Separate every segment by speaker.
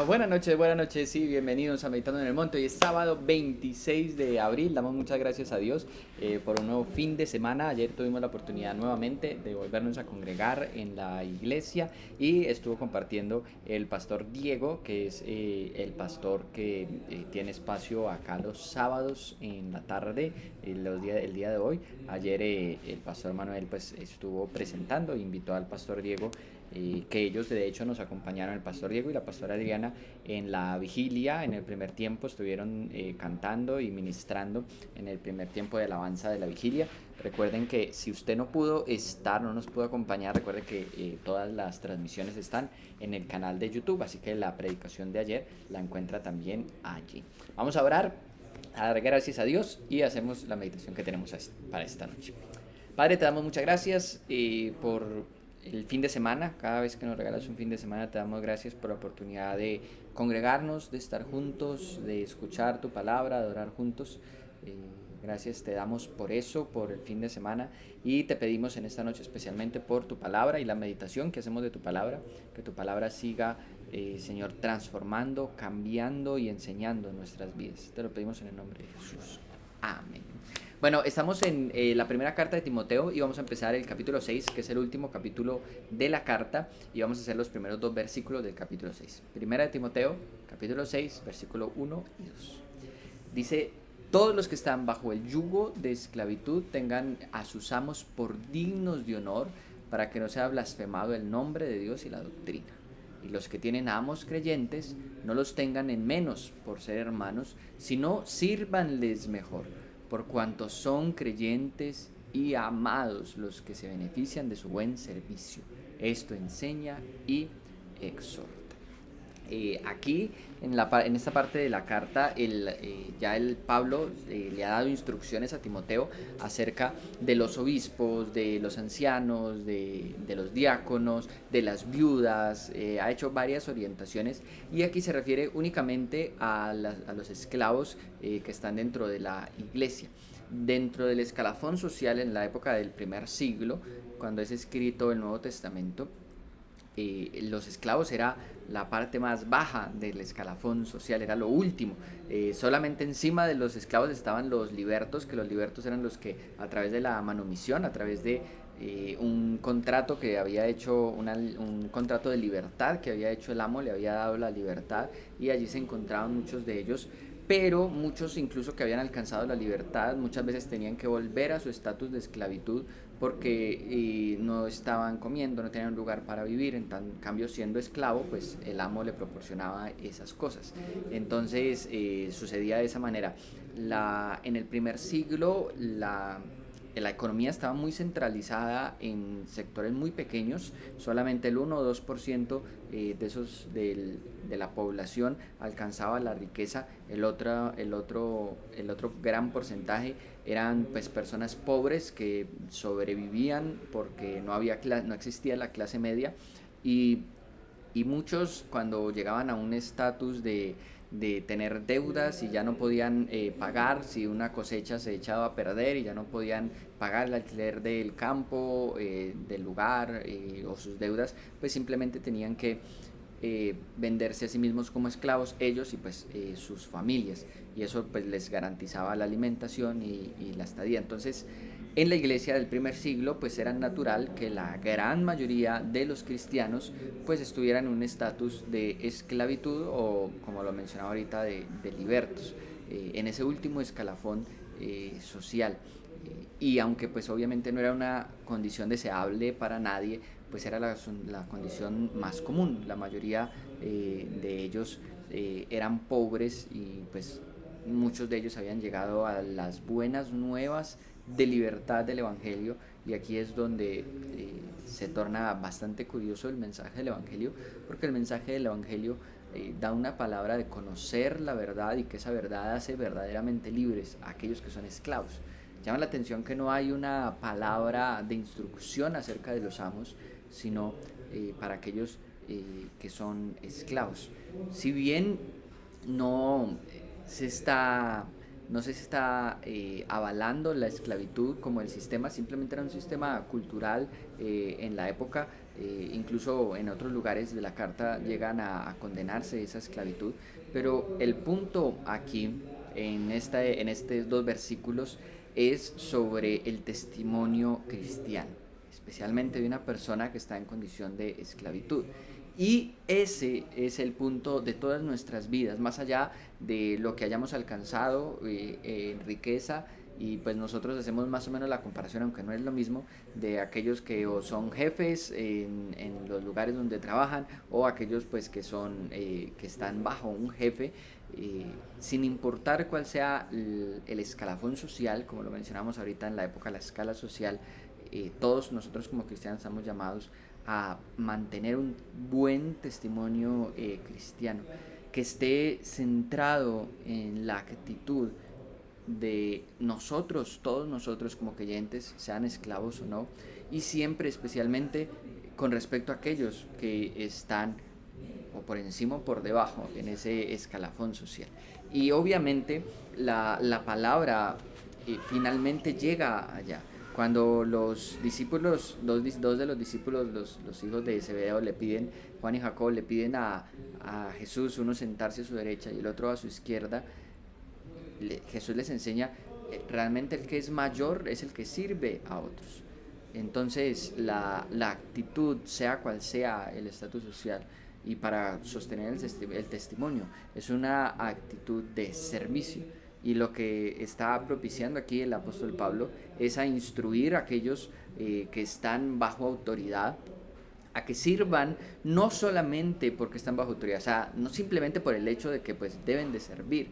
Speaker 1: Buenas noches, sí, bienvenidos a Meditando en el Monte. Hoy es sábado 26 de abril, damos muchas gracias a Dios por un nuevo fin de semana. Ayer tuvimos la oportunidad nuevamente de volvernos a congregar en la iglesia y estuvo compartiendo el pastor Diego, que es el pastor que tiene espacio acá los sábados en la tarde, el día de hoy. Ayer el pastor Manuel pues estuvo presentando, invitó al pastor Diego que ellos de hecho nos acompañaron, el pastor Diego y la pastora Adriana, en la vigilia. En el primer tiempo estuvieron cantando y ministrando en el primer tiempo de alabanza de la vigilia. Recuerden que si usted no pudo estar, no nos pudo acompañar, recuerde que todas las transmisiones están en el canal de YouTube, así que la predicación de ayer la encuentra también allí. Vamos a orar, a dar gracias a Dios y hacemos la meditación que tenemos para esta noche. Padre, te damos muchas gracias por el fin de semana. Cada vez que nos regalas un fin de semana te damos gracias por la oportunidad de congregarnos, de estar juntos, de escuchar tu palabra, de orar juntos. Eh, Gracias te damos por eso, por el fin de semana, y te pedimos en esta noche especialmente por tu palabra y la meditación que hacemos de tu palabra, que tu palabra siga, Señor, transformando, cambiando y enseñando nuestras vidas. Te lo pedimos en el nombre de Jesús. Amén. Bueno, estamos en la primera carta de Timoteo y vamos a empezar el capítulo 6, que es el último capítulo de la carta, y vamos a hacer los primeros dos versículos del capítulo 6. Primera de Timoteo, capítulo 6, versículo 1 y 2. Dice: todos los que están bajo el yugo de esclavitud tengan a sus amos por dignos de honor, para que no sea blasfemado el nombre de Dios y la doctrina. Y los que tienen amos creyentes no los tengan en menos por ser hermanos, sino sírvanles mejor, por cuanto son creyentes y amados los que se benefician de su buen servicio. Esto enseña y exhorta. Aquí en esta parte de la carta ya el Pablo le ha dado instrucciones a Timoteo acerca de los obispos, de los ancianos, de los diáconos, de las viudas. Ha hecho varias orientaciones y aquí se refiere únicamente a los esclavos que están dentro de la iglesia. Dentro del escalafón social en la época del primer siglo, cuando es escrito el Nuevo Testamento, los esclavos era la parte más baja del escalafón social, era lo último. Solamente encima de los esclavos estaban los libertos, que los libertos eran los que a través de la manumisión, a través de un contrato que había hecho, un contrato de libertad que había hecho el amo, le había dado la libertad, y allí se encontraban muchos de ellos. Pero muchos, incluso que habían alcanzado la libertad, muchas veces tenían que volver a su estatus de esclavitud porque no estaban comiendo, no tenían un lugar para vivir. En cambio, siendo esclavo, pues el amo le proporcionaba esas cosas. Entonces sucedía de esa manera. En el primer siglo la economía estaba muy centralizada en sectores muy pequeños. Solamente el 1 o 2% de la población alcanzaba la riqueza. El otro gran porcentaje eran pues personas pobres que sobrevivían porque no existía la clase media, y muchos, cuando llegaban a un estatus de tener deudas y ya no podían pagar, si una cosecha se echaba a perder y ya no podían pagar el alquiler del campo, del lugar, o sus deudas, pues simplemente tenían que venderse a sí mismos como esclavos, ellos y pues sus familias, y eso pues les garantizaba la alimentación y la estadía. Entonces, en la iglesia del primer siglo pues era natural que la gran mayoría de los cristianos pues estuvieran en un estatus de esclavitud, o como lo mencionaba ahorita, de libertos, en ese último escalafón social. Y aunque pues obviamente no era una condición deseable para nadie, pues era la condición más común. La mayoría de ellos eran pobres, y pues muchos de ellos habían llegado a las buenas nuevas de libertad del Evangelio. Y aquí es donde se torna bastante curioso el mensaje del Evangelio, porque el mensaje del Evangelio da una palabra de conocer la verdad, y que esa verdad hace verdaderamente libres a aquellos que son esclavos. Llama la atención que no hay una palabra de instrucción acerca de los amos, sino para aquellos que son esclavos. Si bien no se está, no se está avalando la esclavitud como el sistema, simplemente era un sistema cultural en la época, incluso en otros lugares de la carta llegan a condenarse esa esclavitud, pero el punto aquí, en estos dos versículos, es sobre el testimonio cristiano, especialmente de una persona que está en condición de esclavitud. Y ese es el punto de todas nuestras vidas, más allá de lo que hayamos alcanzado en riqueza. Y pues nosotros hacemos más o menos la comparación, aunque no es lo mismo, de aquellos que o son jefes en los lugares donde trabajan, o aquellos pues que son que están bajo un jefe, sin importar cuál sea el escalafón social, como lo mencionamos ahorita en la época, la escala social. Todos nosotros como cristianos estamos llamados a mantener un buen testimonio cristiano, que esté centrado en la actitud de nosotros, todos nosotros como creyentes, sean esclavos o no, y siempre especialmente con respecto a aquellos que están o por encima o por debajo en ese escalafón social. Y obviamente la palabra finalmente llega allá. Cuando los discípulos, dos de los discípulos, los hijos de Zebedeo, le piden, Juan y Jacob, le piden a Jesús, uno sentarse a su derecha y el otro a su izquierda, Jesús les enseña, realmente el que es mayor es el que sirve a otros. Entonces la actitud, sea cual sea el estatus social, y para sostener el testimonio, es una actitud de servicio. Y lo que está propiciando aquí el apóstol Pablo es a instruir a aquellos que están bajo autoridad, a que sirvan no solamente porque están bajo autoridad, o sea, no simplemente por el hecho de que pues deben de servir,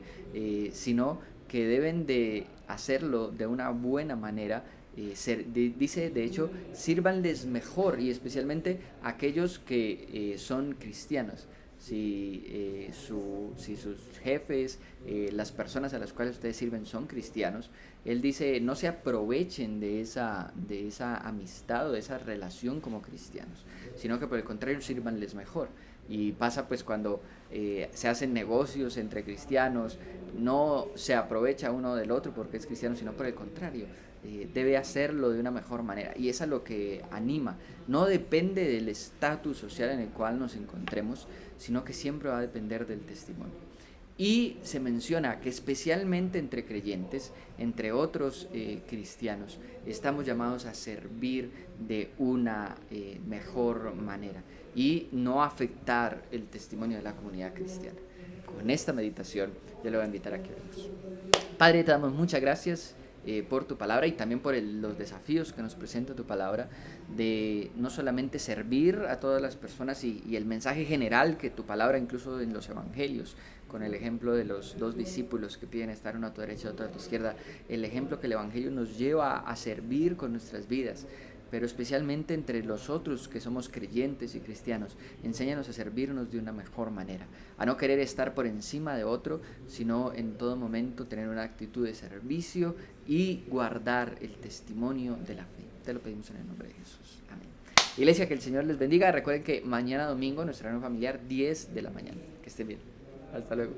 Speaker 1: sino que deben de hacerlo de una buena manera. Dice de hecho, sírvanles mejor, y especialmente aquellos que son cristianos. Si sus jefes, las personas a las cuales ustedes sirven son cristianos, él dice, no se aprovechen de esa amistad o de esa relación como cristianos, sino que por el contrario sírvanles mejor. Y pasa pues cuando se hacen negocios entre cristianos, no se aprovecha uno del otro porque es cristiano, sino por el contrario, debe hacerlo de una mejor manera. Y eso es lo que anima. No depende del estatus social en el cual nos encontremos, sino que siempre va a depender del testimonio. Y se menciona que especialmente entre creyentes, entre otros cristianos, estamos llamados a servir de una mejor manera y no afectar el testimonio de la comunidad cristiana. Con esta meditación yo le voy a invitar a que oremos. Padre, te damos muchas gracias por tu palabra y también por los desafíos que nos presenta tu palabra, de no solamente servir a todas las personas y el mensaje general que tu palabra, incluso en los evangelios, con el ejemplo de los dos discípulos que piden estar uno a tu derecha y otro a tu izquierda, el ejemplo que el evangelio nos lleva a servir con nuestras vidas, pero especialmente entre los otros que somos creyentes y cristianos. Enséñanos a servirnos de una mejor manera, a no querer estar por encima de otro, sino en todo momento tener una actitud de servicio y guardar el testimonio de la fe. Te lo pedimos en el nombre de Jesús. Amén. Iglesia, que el Señor les bendiga. Recuerden que mañana domingo nuestra reunión familiar 10 de la mañana. Que estén bien. Hasta luego.